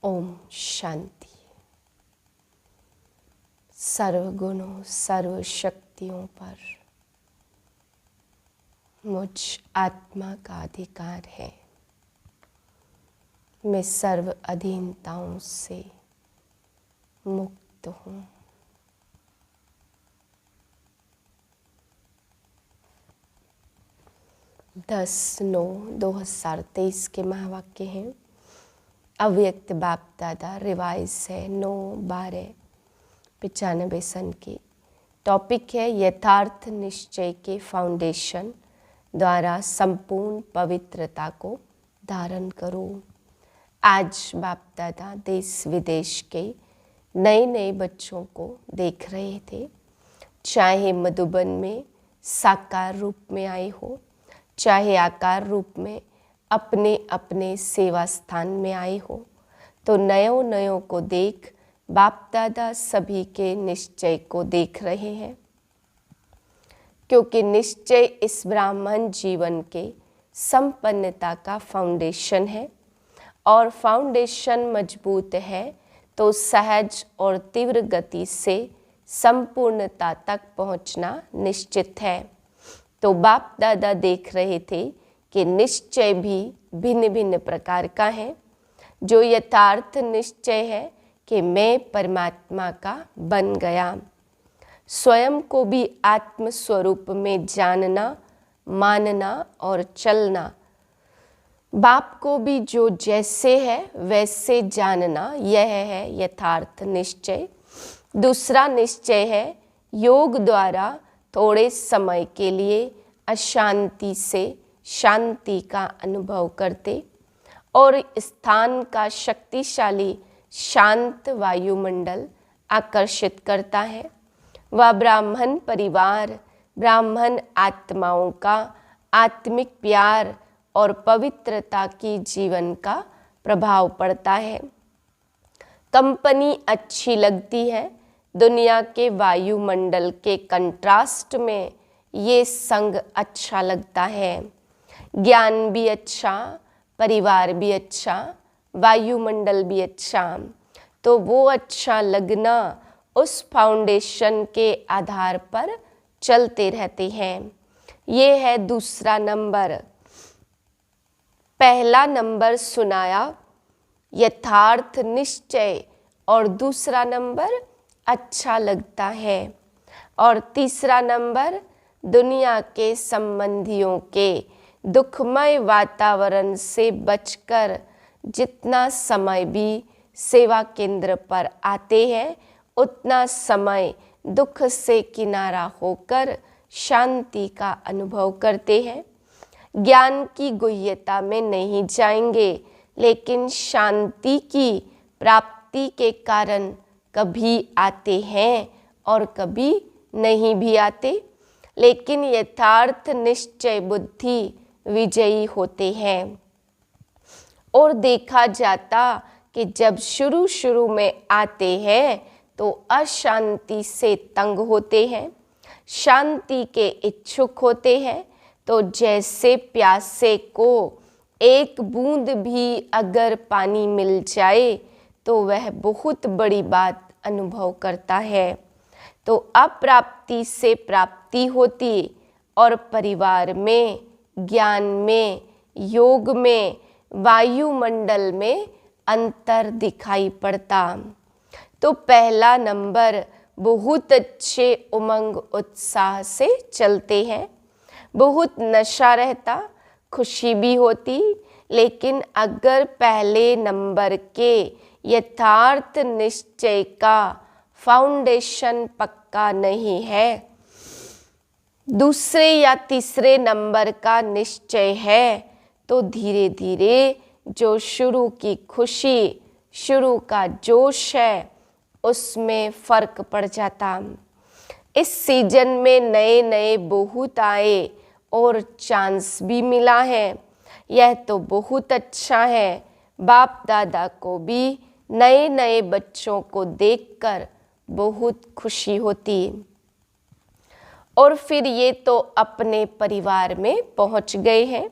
ओम शांति। सर्व गुणों सर्व शक्तियों पर मुझ आत्मा का अधिकार है। मैं सर्व अधीनताओं से मुक्त हूँ। दस 9/2023 के महावाक्य हैं। अव्यक्त बाप दादा रिवाइज है 9/12/95 सन की। टॉपिक है यथार्थ निश्चय के फाउंडेशन द्वारा संपूर्ण पवित्रता को धारण करो। आज बाप दादा देश विदेश के नए नए बच्चों को देख रहे थे, चाहे मधुबन में साकार रूप में आए हो, चाहे आकार रूप में अपने अपने सेवा स्थान में आए हो, तो नयों नयों को देख बाप दादा सभी के निश्चय को देख रहे हैं। क्योंकि निश्चय इस ब्राह्मण जीवन के संपन्नता का फाउंडेशन है, और फाउंडेशन मजबूत है तो सहज और तीव्र गति से संपूर्णता तक पहुंचना निश्चित है। तो बाप दादा देख रहे थे कि निश्चय भी भिन्न भिन्न प्रकार का है। जो यथार्थ निश्चय है कि मैं परमात्मा का बन गया, स्वयं को भी आत्म स्वरूप में जानना, मानना और चलना, बाप को भी जो जैसे है वैसे जानना, यह है यथार्थ निश्चय। दूसरा निश्चय है योग द्वारा थोड़े समय के लिए अशांति से शांति का अनुभव करते और स्थान का शक्तिशाली शांत वायुमंडल आकर्षित करता है। वह ब्राह्मण परिवार, ब्राह्मण आत्माओं का आत्मिक प्यार और पवित्रता की जीवन का प्रभाव पड़ता है। कंपनी अच्छी लगती है। दुनिया के वायुमंडल के कंट्रास्ट में ये संग अच्छा लगता है। ज्ञान भी अच्छा, परिवार भी अच्छा, वायुमंडल भी अच्छा। तो वो अच्छा लगना उस फाउंडेशन के आधार पर चलते रहते हैं। ये है दूसरा नंबर। पहला नंबर सुनाया यथार्थ निश्चय, और दूसरा नंबर अच्छा लगता है, और तीसरा नंबर दुनिया के संबंधियों के दुखमय वातावरण से बचकर जितना समय भी सेवा केंद्र पर आते हैं, उतना समय दुख से किनारा होकर शांति का अनुभव करते हैं। ज्ञान की गुह्यता में नहीं जाएंगे, लेकिन शांति की प्राप्ति के कारण कभी आते हैं और कभी नहीं भी आते। लेकिन यथार्थ निश्चय बुद्धि विजयी होते हैं। और देखा जाता कि जब शुरू शुरू में आते हैं तो अशांति से तंग होते हैं, शांति के इच्छुक होते हैं। तो जैसे प्यासे को एक बूंद भी अगर पानी मिल जाए तो वह बहुत बड़ी बात अनुभव करता है। तो अप्राप्ति से प्राप्ति होती, और परिवार में, ज्ञान में, योग में, वायुमंडल में अंतर दिखाई पड़ता। तो पहला नंबर बहुत अच्छे उमंग उत्साह से चलते हैं। बहुत नशा रहता, खुशी भी होती। लेकिन अगर पहले नंबर के यथार्थ निश्चय का फाउंडेशन पक्का नहीं है, दूसरे या तीसरे नंबर का निश्चय है, तो धीरे धीरे जो शुरू की खुशी, शुरू का जोश है, उसमें फर्क पड़ जाता। इस सीजन में नए नए बहुत आए और चांस भी मिला है, यह तो बहुत अच्छा है। बाप दादा को भी नए नए बच्चों को देखकर बहुत खुशी होती। और फिर ये तो अपने परिवार में पहुंच गए हैं,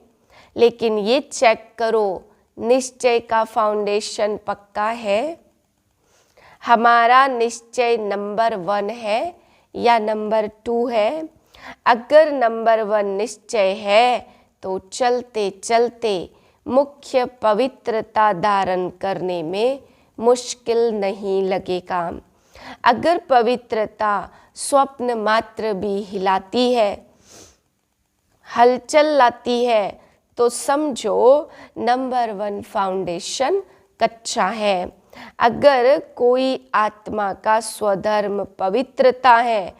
लेकिन ये चेक करो निश्चय का फाउंडेशन पक्का है? हमारा निश्चय नंबर 1 है या नंबर 2 है? अगर नंबर 1 निश्चय है तो चलते चलते मुख्य पवित्रता धारण करने में मुश्किल नहीं लगेगा। अगर पवित्रता स्वप्न मात्र भी हिलाती है, हलचल लाती है, तो समझो नंबर 1 फाउंडेशन कच्चा है। अगर कोई आत्मा का स्वधर्म पवित्रता है,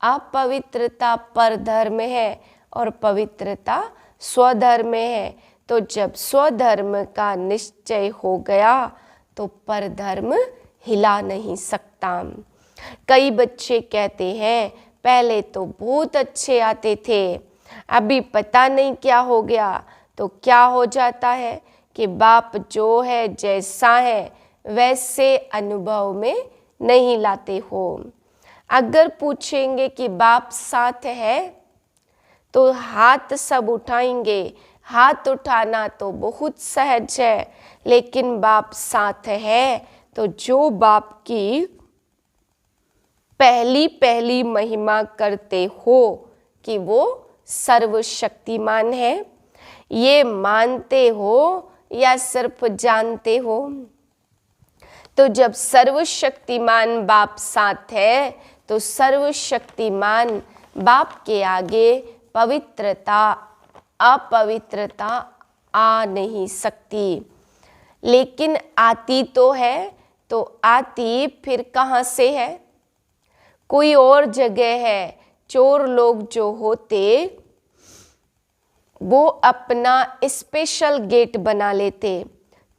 अपवित्रता परधर्म है और पवित्रता स्वधर्म है, तो जब स्वधर्म का निश्चय हो गया तो परधर्म हिला नहीं सकता। कई बच्चे कहते हैं पहले तो बहुत अच्छे आते थे, अभी पता नहीं क्या हो गया। तो क्या हो जाता है कि बाप जो है जैसा है वैसे अनुभव में नहीं लाते हो। अगर पूछेंगे कि बाप साथ है तो हाथ सब उठाएंगे। हाथ उठाना तो बहुत सहज है, लेकिन बाप साथ है तो जो बाप की पहली पहली महिमा करते हो कि वो सर्वशक्तिमान है, ये मानते हो या सिर्फ जानते हो? तो जब सर्वशक्तिमान बाप साथ है तो सर्वशक्तिमान बाप के आगे पवित्रता अपवित्रता आ नहीं सकती। लेकिन आती तो है, तो आती फिर कहाँ से है? कोई और जगह है। चोर लोग जो होते वो अपना स्पेशल गेट बना लेते।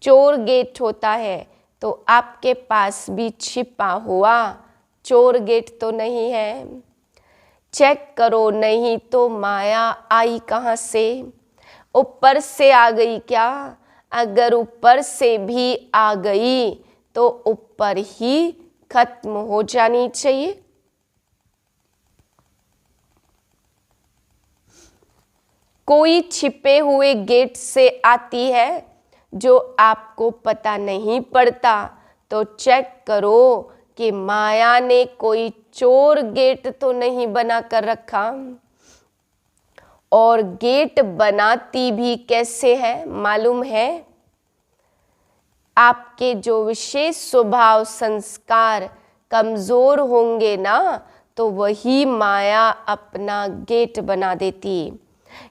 चोर गेट होता है तो आपके पास भी छिपा हुआ चोर गेट तो नहीं है। चेक करो, नहीं तो माया आई कहाँ से? ऊपर से आ गई क्या? अगर ऊपर से भी आ गई तो ऊपर ही खत्म हो जानी चाहिए। कोई छिपे हुए गेट से आती है जो आपको पता नहीं पड़ता, तो चेक करो कि माया ने कोई चोर गेट तो नहीं बना कर रखा। और गेट बनाती भी कैसे है मालूम है? आपके जो विशेष स्वभाव संस्कार कमजोर होंगे ना, तो वही माया अपना गेट बना देती।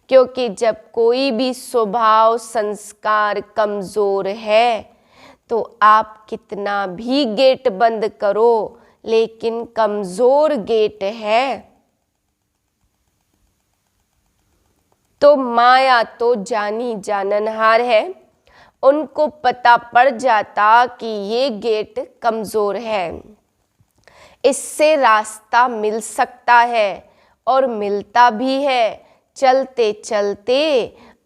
क्योंकि जब कोई भी स्वभाव संस्कार कमजोर है तो आप कितना भी गेट बंद करो, लेकिन कमजोर गेट है तो माया तो जानी जाननहार है। उनको पता पड़ जाता कि ये गेट कमजोर है, इससे रास्ता मिल सकता है और मिलता भी है। चलते चलते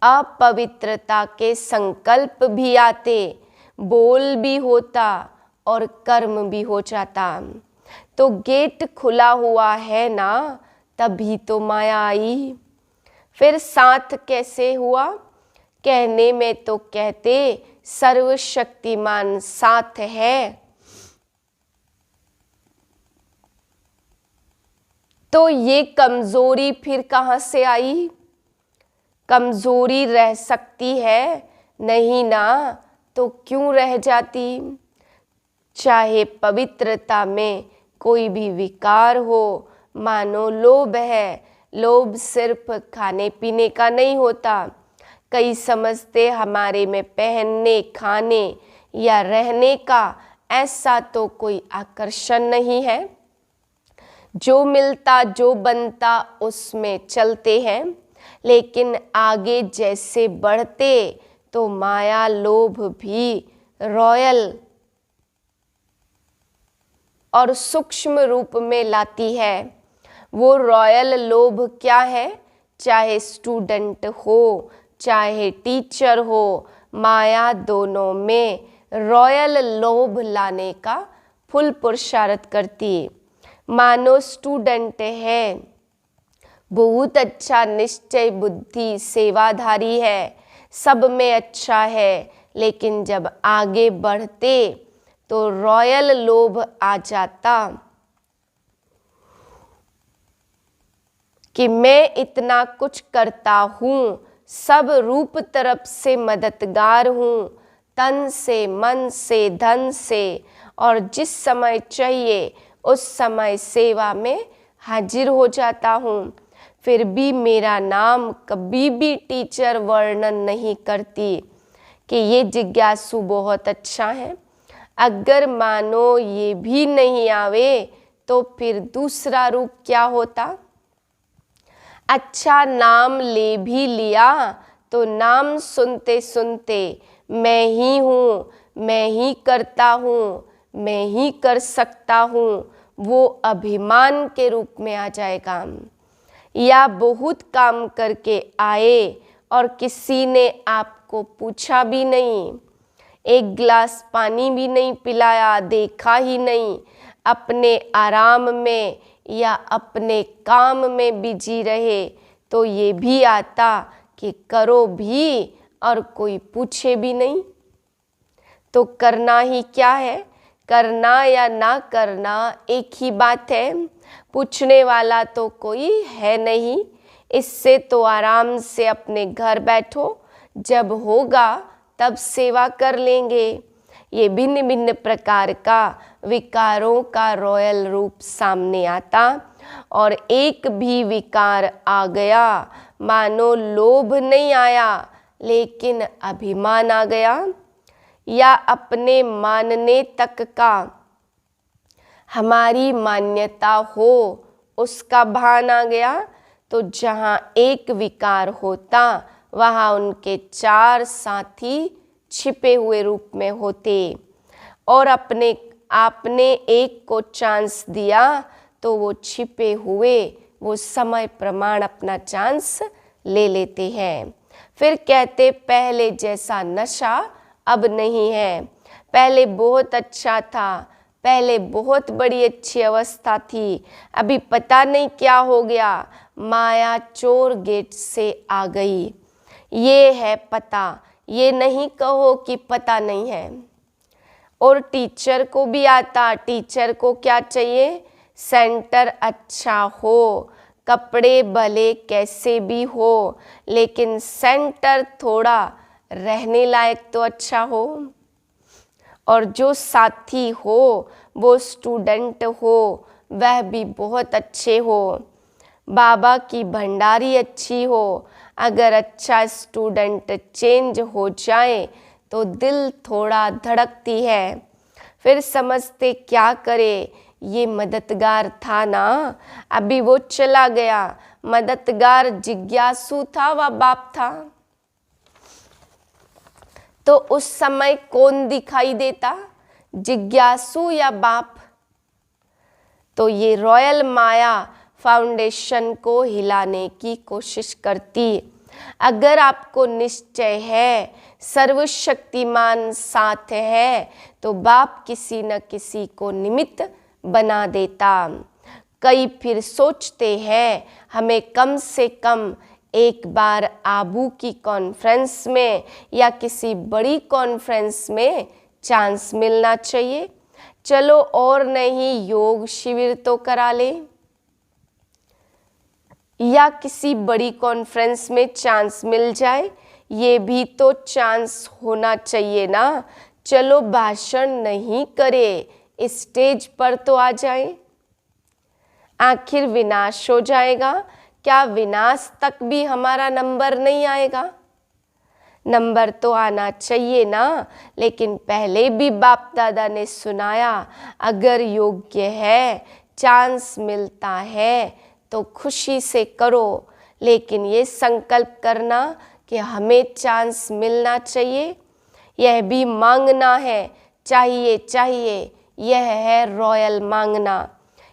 अपवित्रता के संकल्प भी आते, बोल भी होता और कर्म भी हो जाता। तो गेट खुला हुआ है ना, तभी तो माया आई। फिर साथ कैसे हुआ? कहने में तो कहते सर्वशक्तिमान साथ है, तो ये कमजोरी फिर कहाँ से आई? कमजोरी रह सकती है नहीं ना, तो क्यों रह जाती? चाहे पवित्रता में कोई भी विकार हो, मानो लोभ है। लोभ सिर्फ खाने पीने का नहीं होता। कई समझते हमारे में पहनने, खाने या रहने का ऐसा तो कोई आकर्षण नहीं है। जो मिलता जो बनता उसमें चलते हैं, लेकिन आगे जैसे बढ़ते तो माया लोभ भी रॉयल और सूक्ष्म रूप में लाती है। वो रॉयल लोभ क्या है? चाहे स्टूडेंट हो चाहे टीचर हो, माया दोनों में रॉयल लोभ लाने का फुल पुरुषार्थ करती। मानो स्टूडेंट है, बहुत अच्छा निश्चय बुद्धि सेवाधारी है, सब में अच्छा है, लेकिन जब आगे बढ़ते तो रॉयल लोभ आ जाता कि मैं इतना कुछ करता हूँ, सब रूप तरफ से मददगार हूँ, तन से, मन से, धन से, और जिस समय चाहिए उस समय सेवा में हाजिर हो जाता हूँ। फिर भी मेरा नाम कभी भी टीचर वर्णन नहीं करती कि ये जिज्ञासु बहुत अच्छा है। अगर मानो ये भी नहीं आवे तो फिर दूसरा रूप क्या होता? अच्छा नाम ले भी लिया तो नाम सुनते सुनते मैं ही हूँ, मैं ही करता हूँ, मैं ही कर सकता हूँ, वो अभिमान के रूप में आ जाएगा। या बहुत काम करके आए और किसी ने आपको पूछा भी नहीं, एक गिलास पानी भी नहीं पिलाया, देखा ही नहीं, अपने आराम में या अपने काम में बिजी रहे, तो ये भी आता कि करो भी और कोई पूछे भी नहीं। तो करना ही क्या है? करना या ना करना एक ही बात है। पूछने वाला तो कोई है नहीं। इससे तो आराम से अपने घर बैठो, जब होगा तब सेवा कर लेंगे। ये भिन्न भिन्न प्रकार का विकारों का रॉयल रूप सामने आता, और एक भी विकार आ गया, मानो लोभ नहीं आया लेकिन अभिमान आ गया, या अपने मानने तक का हमारी मान्यता हो उसका भान आ गया, तो जहाँ एक विकार होता वहाँ उनके चार साथी छिपे हुए रूप में होते, और अपने आपने एक को चांस दिया तो वो छिपे हुए वो समय प्रमाण अपना चांस ले लेते हैं। फिर कहते पहले जैसा नशा अब नहीं है, पहले बहुत अच्छा था, पहले बहुत बड़ी अच्छी अवस्था थी, अभी पता नहीं क्या हो गया, माया चोर गेट से आ गई। ये है पता, ये नहीं कहो कि पता नहीं है। और टीचर को भी आता, टीचर को क्या चाहिए? सेंटर अच्छा हो, कपड़े भले कैसे भी हो, लेकिन सेंटर थोड़ा रहने लायक तो अच्छा हो, और जो साथी हो वो स्टूडेंट हो वह भी बहुत अच्छे हो, बाबा की भंडारी अच्छी हो। अगर अच्छा स्टूडेंट चेंज हो जाए तो दिल थोड़ा धड़कती है। फिर समझते क्या करे, ये मददगार था ना, अभी वो चला गया। मददगार जिज्ञासु था व बाप था, तो उस समय कौन दिखाई देता, जिज्ञासु या बाप? तो ये रॉयल माया फाउंडेशन को हिलाने की कोशिश करती। अगर आपको निश्चय है सर्वशक्तिमान साथ है तो बाप किसी न किसी को निमित्त बना देता। कई फिर सोचते हैं हमें कम से कम एक बार आबू की कॉन्फ्रेंस में या किसी बड़ी कॉन्फ्रेंस में चांस मिलना चाहिए, चलो और नहीं योग शिविर तो करा ले, या किसी बड़ी कॉन्फ्रेंस में चांस मिल जाए, ये भी तो चांस होना चाहिए ना। चलो भाषण नहीं करे, स्टेज पर तो आ जाए। आखिर विनाश हो जाएगा, क्या विनाश तक भी हमारा नंबर नहीं आएगा? नंबर तो आना चाहिए ना। लेकिन पहले भी बाप दादा ने सुनाया, अगर योग्य है, चांस मिलता है तो खुशी से करो, लेकिन ये संकल्प करना कि हमें चांस मिलना चाहिए, यह भी मांगना है, चाहिए चाहिए, यह है रॉयल मांगना।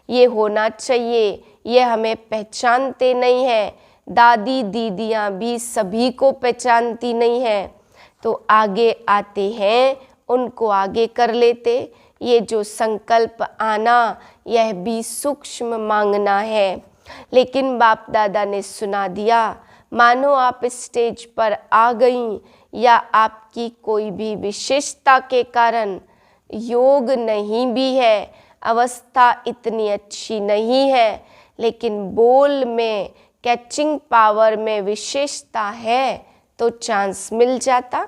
ये होना चाहिए, ये हमें पहचानते नहीं हैं, दादी दीदियाँ भी सभी को पहचानती नहीं हैं, तो आगे आते हैं, उनको आगे कर लेते। ये जो संकल्प आना, यह भी सूक्ष्म मांगना है। लेकिन बाप दादा ने सुना दिया, मानो आप स्टेज पर आ गई, या आपकी कोई भी विशेषता के कारण योग नहीं भी है, अवस्था इतनी अच्छी नहीं है, लेकिन बोल में कैचिंग पावर में विशेषता है तो चांस मिल जाता।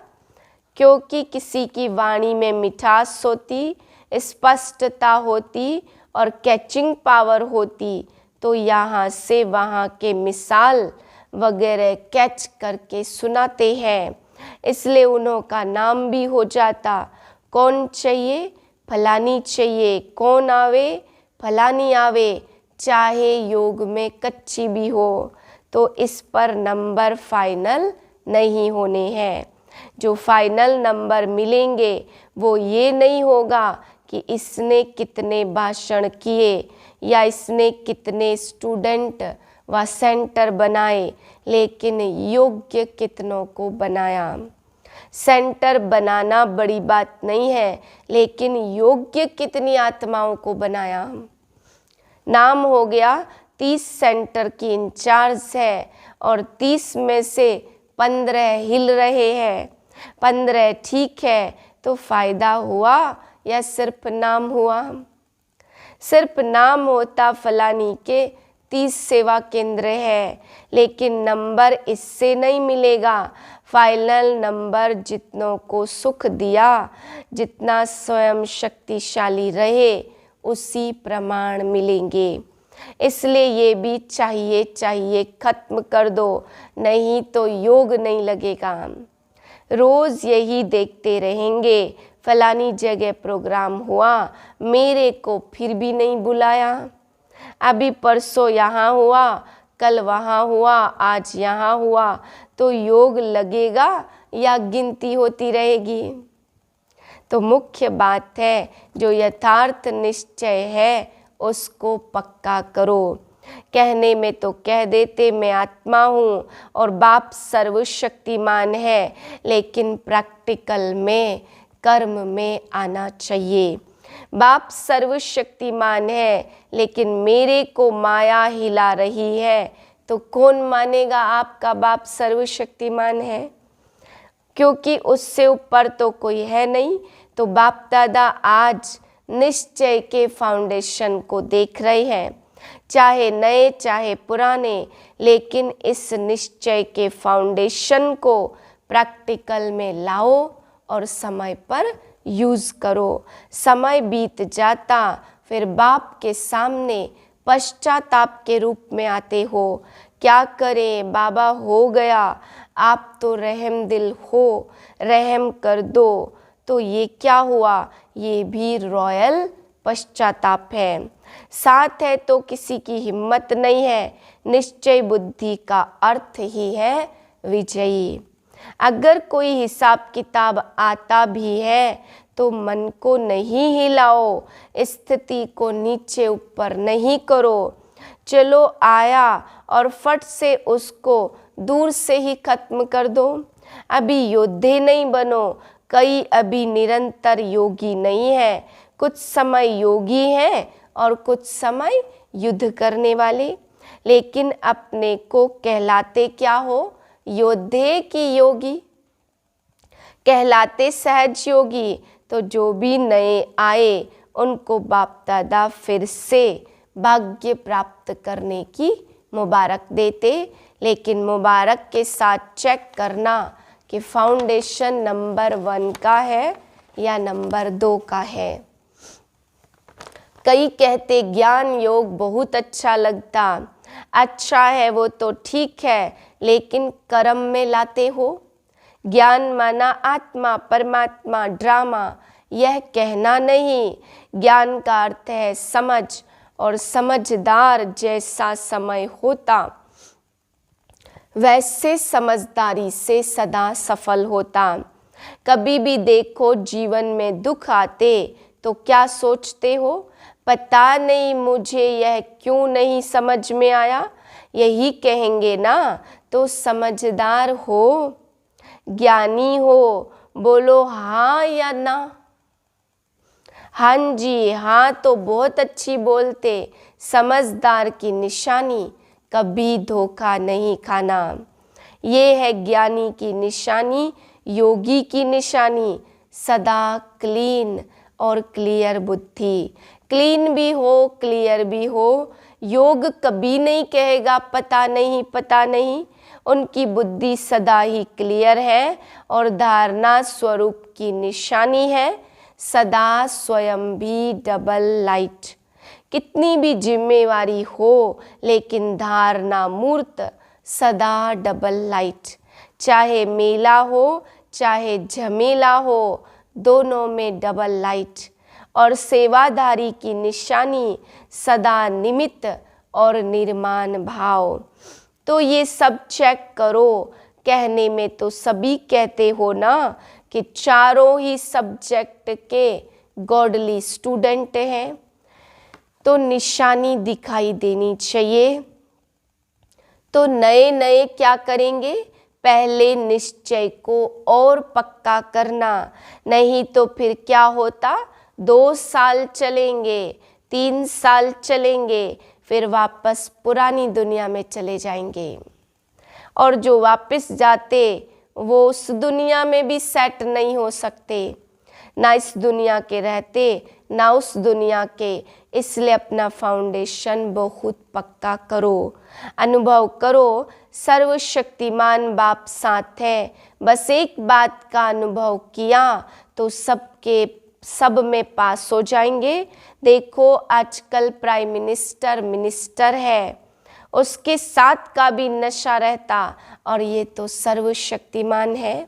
क्योंकि किसी की वाणी में मिठास होती, स्पष्टता होती और कैचिंग पावर होती तो यहाँ से वहाँ के मिसाल वगैरह कैच करके सुनाते हैं, इसलिए उन्हों का नाम भी हो जाता। कौन चाहिए? फलानी चाहिए। कौन आवे? फलानी आवे, चाहे योग में कच्ची भी हो। तो इस पर नंबर फाइनल नहीं होने हैं। जो फाइनल नंबर मिलेंगे वो ये नहीं होगा कि इसने कितने भाषण किए या इसने कितने स्टूडेंट व सेंटर बनाए, लेकिन योग्य कितनों को बनाया। सेंटर बनाना बड़ी बात नहीं है, लेकिन योग्य कितनी आत्माओं को बनाया। नाम हो गया 30 सेंटर की इंचार्ज है और 30 में से 15 हिल रहे हैं। 15 ठीक है तो फायदा हुआ या सिर्फ नाम हुआ? सिर्फ नाम होता फलानी के 30 सेवा केंद्र है, लेकिन नंबर इससे नहीं मिलेगा। फाइनल नंबर जितनों को सुख दिया, जितना स्वयं शक्तिशाली रहे, उसी प्रमाण मिलेंगे। इसलिए ये भी चाहिए खत्म कर दो, नहीं तो योग नहीं लगेगा। रोज यही देखते रहेंगे, फलानी जगह प्रोग्राम हुआ, मेरे को फिर भी नहीं बुलाया। अभी परसों यहाँ हुआ, कल वहाँ हुआ, आज यहाँ हुआ, तो योग लगेगा या गिनती होती रहेगी? तो मुख्य बात है, जो यथार्थ निश्चय है उसको पक्का करो। कहने में तो कह देते मैं आत्मा हूँ और बाप सर्वशक्तिमान है, लेकिन प्रैक्टिकल में, कर्म में आना चाहिए। बाप सर्वशक्तिमान है, लेकिन मेरे को माया हिला रही है, तो कौन मानेगा आपका बाप सर्वशक्तिमान है? क्योंकि उससे ऊपर तो कोई है नहीं। तो बाप दादा आज निश्चय के फाउंडेशन को देख रहे हैं, चाहे नए चाहे पुराने, लेकिन इस निश्चय के फाउंडेशन को प्रैक्टिकल में लाओ और समय पर यूज़ करो। समय बीत जाता, फिर बाप के सामने पश्चाताप के रूप में आते हो। क्या करें बाबा, हो गया, आप तो रहम दिल हो, रहम कर दो। तो ये क्या हुआ? ये भी रॉयल पश्चाताप है। साथ है तो किसी की हिम्मत नहीं है। निश्चय बुद्धि का अर्थ ही है विजयी। अगर कोई हिसाब किताब आता भी है तो मन को नहीं हिलाओ, स्थिति को नीचे ऊपर नहीं करो। चलो आया और फट से उसको दूर से ही खत्म कर दो। अभी योद्धे नहीं बनो, कई अभी निरंतर योगी नहीं है। कुछ समय योगी हैं और कुछ समय युद्ध करने वाले, लेकिन अपने को कहलाते क्या हो? योद्धे की योगी, कहलाते सहज योगी। तो जो भी नए आए उनको बाप दादा फिर से भाग्य प्राप्त करने की मुबारक देते, लेकिन मुबारक के साथ चेक करना कि फाउंडेशन नंबर 1 का है या नंबर 2 का है। कई कहते ज्ञान योग बहुत अच्छा लगता। अच्छा है वो तो ठीक है, लेकिन कर्म में लाते हो। ज्ञान माना आत्मा परमात्मा ड्रामा, यह कहना नहीं। ज्ञान का अर्थ है समझ, और समझदार जैसा समय होता वैसे समझदारी से सदा सफल होता। कभी भी देखो जीवन में दुख आते तो क्या सोचते हो? पता नहीं मुझे यह क्यों नहीं समझ में आया, यही कहेंगे ना। तो समझदार हो, ज्ञानी हो, बोलो हाँ या ना। हाँ जी, हाँ तो बहुत अच्छी बोलते। समझदार की निशानी कभी धोखा नहीं खाना, ये है ज्ञानी की निशानी। योगी की निशानी सदा क्लीन और क्लियर बुद्धि। क्लीन भी हो, क्लियर भी हो। योग कभी नहीं कहेगा पता नहीं पता नहीं। उनकी बुद्धि सदा ही क्लियर है और धारणा स्वरूप की निशानी है सदा स्वयं भी डबल लाइट। कितनी भी जिम्मेवारी हो लेकिन धारणा मूर्त सदा डबल लाइट। चाहे मेला हो चाहे झमेला हो, दोनों में डबल लाइट। और सेवाधारी की निशानी सदा निमित्त और निर्माण भाव। तो ये सब चेक करो। कहने में तो सभी कहते हो ना कि चारों ही सब्जेक्ट के गॉडली स्टूडेंट हैं, तो निशानी दिखाई देनी चाहिए। तो नए नए क्या करेंगे? पहले निश्चय को और पक्का करना, नहीं तो फिर क्या होता, 2 साल चलेंगे, 3 साल चलेंगे, फिर वापस पुरानी दुनिया में चले जाएंगे। और जो वापस जाते वो उस दुनिया में भी सेट नहीं हो सकते, ना इस दुनिया के रहते ना उस दुनिया के। इसलिए अपना फाउंडेशन बहुत पक्का करो। अनुभव करो सर्वशक्तिमान बाप साथ है। बस एक बात का अनुभव किया तो सब में पास हो जाएंगे। देखो आजकल प्राइम मिनिस्टर है, उसके साथ का भी नशा रहता, और ये तो सर्वशक्तिमान है।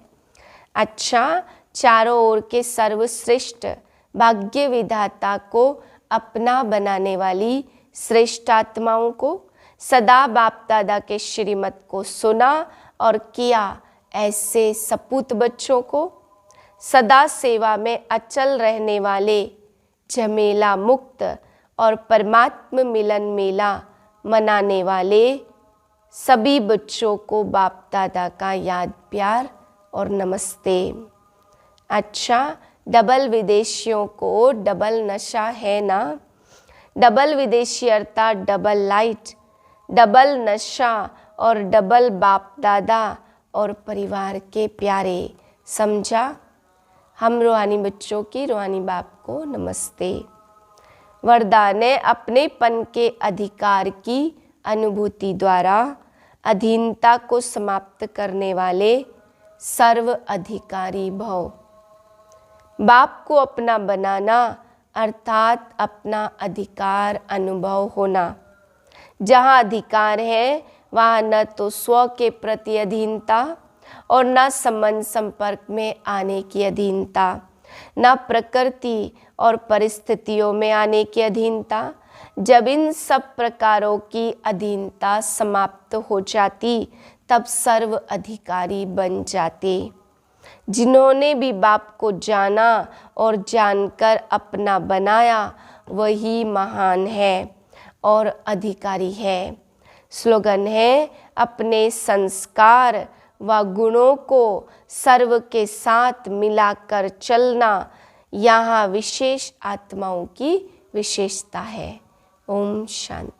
अच्छा, चारों ओर के सर्वश्रेष्ठ भाग्य विधाता को अपना बनाने वाली श्रेष्ठ आत्माओं को सदा बाप दादा के श्रीमत को सुना और किया। ऐसे सपूत बच्चों को सदा सेवा में अचल रहने वाले, झमेला मुक्त और परमात्म मिलन मेला मनाने वाले सभी बच्चों को बाप दादा का याद प्यार और नमस्ते। अच्छा, डबल विदेशियों को डबल नशा है ना। डबल विदेशी अर्थात डबल लाइट, डबल नशा और डबल बाप दादा और परिवार के प्यारे। समझा? हम रूहानी बच्चों की रूहानी बाप को नमस्ते। वरदान है अपनेपन के अधिकार की अनुभूति द्वारा अधीनता को समाप्त करने वाले सर्व अधिकारी भव। बाप को अपना बनाना अर्थात अपना अधिकार अनुभव होना। जहाँ अधिकार है वहाँ न तो स्व के प्रति अधीनता और न संबंध संपर्क में आने की अधीनता, न प्रकृति और परिस्थितियों में आने की अधीनता। जब इन सब प्रकारों की अधीनता समाप्त हो जाती तब सर्व अधिकारी बन जाते। जिन्होंने भी बाप को जाना और जानकर अपना बनाया वही महान है और अधिकारी है। स्लोगन है अपने संस्कार व गुणों को सर्व के साथ मिलाकर चलना, यहाँ विशेष आत्माओं की विशेषता है। ओम शांति।